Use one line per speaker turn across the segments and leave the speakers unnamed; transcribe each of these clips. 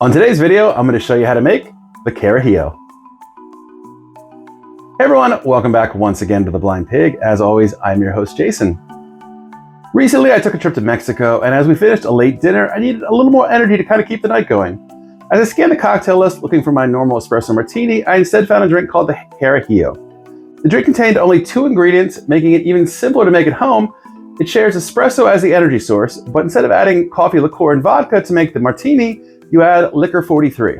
On today's video, I'm going to show you how to make the Carajillo. Hey everyone, welcome back once again to The Blind Pig. As always, I'm your host, Jason. Recently, I took a trip to Mexico, and as we finished a late dinner, I needed a little more energy to kind of keep the night going. As I scanned the cocktail list looking for my normal espresso martini, I instead found a drink called the Carajillo. The drink contained only 2 ingredients, making it even simpler to make at home. It shares espresso as the energy source, but instead of adding coffee, liqueur, and vodka to make the martini, you add Licor 43.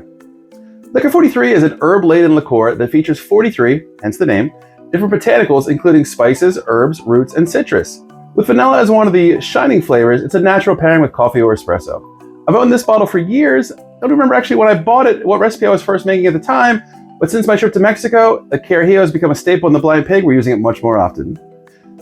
Licor 43 is an herb-laden liqueur that features 43, hence the name, different botanicals including spices, herbs, roots, and citrus. With vanilla as one of the shining flavors, it's a natural pairing with coffee or espresso. I've owned this bottle for years. I don't remember actually when I bought it, what recipe I was first making at the time, but since my trip to Mexico, the Carajillo has become a staple in The Blind Pig. We're using it much more often.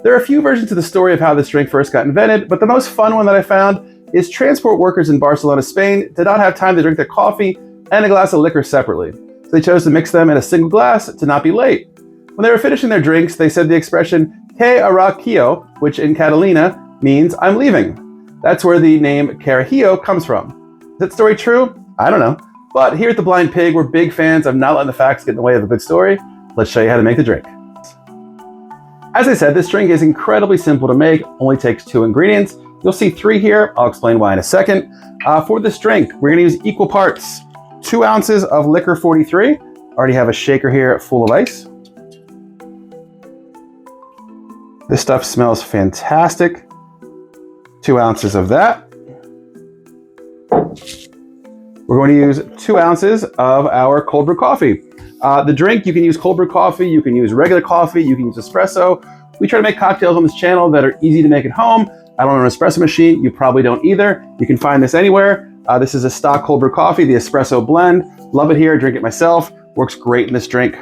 There are a few versions to the story of how this drink first got invented, but the most fun one that I found is transport workers in Barcelona, Spain did not have time to drink their coffee and a glass of liquor separately. So they chose to mix them in a single glass to not be late. When they were finishing their drinks, they said the expression Carajillo, which in Catalina means I'm leaving. That's where the name Carajillo comes from. Is that story true? I don't know. But here at The Blind Pig, we're big fans of not letting the facts get in the way of a good story. Let's show you how to make the drink. As I said, this drink is incredibly simple to make, only takes 2 ingredients. You'll see 3 here. I'll explain why in a second. For this drink, we're gonna use equal parts. 2 ounces of Licor 43. Already have a shaker here full of ice. This stuff smells fantastic. 2 ounces of that. We're going to use 2 ounces of our cold brew coffee. The drink, you can use cold brew coffee, you can use regular coffee, you can use espresso. We try to make cocktails on this channel that are easy to make at home. I don't own an espresso machine, you probably don't either. You can find this anywhere. This is a stock cold brew coffee, the espresso blend. Love it here, drink it myself. Works great in this drink.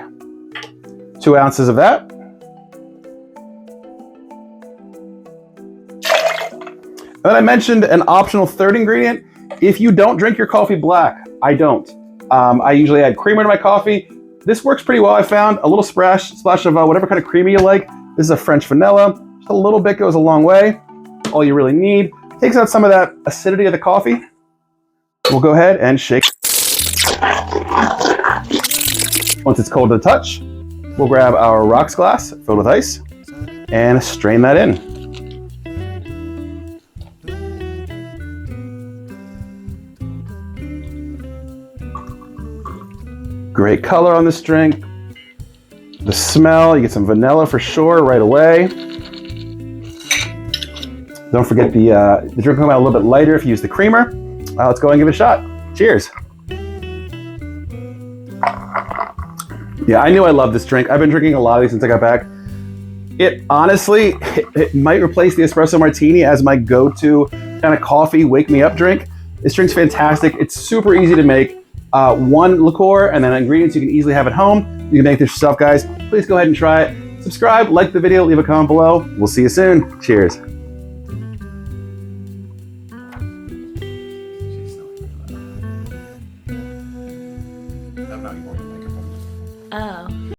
2 ounces of that. And then I mentioned an optional 3rd ingredient. If you don't drink your coffee black, I don't. I usually add creamer to my coffee. This works pretty well, I found. A little splash of whatever kind of creamer you like. This is a French vanilla. Just a little bit goes a long way. All you really need. Takes out some of that acidity of the coffee. We'll go ahead and shake. Once it's cold to the touch, we'll grab our rocks glass filled with ice and strain that in. Great color on this drink. The smell, you get some vanilla for sure right away. Don't forget the drink will come out a little bit lighter if you use the creamer. Let's go and give it a shot. Cheers. Yeah, I knew I loved this drink. I've been drinking a lot of these since I got back. It honestly, it might replace the espresso martini as my go-to kind of coffee wake me up drink. This drink's fantastic. It's super easy to make. 1 liqueur and then ingredients you can easily have at home. You can make this yourself, guys. Please go ahead and try it. Subscribe, like the video, leave a comment below. We'll see you soon. Cheers.
Oh.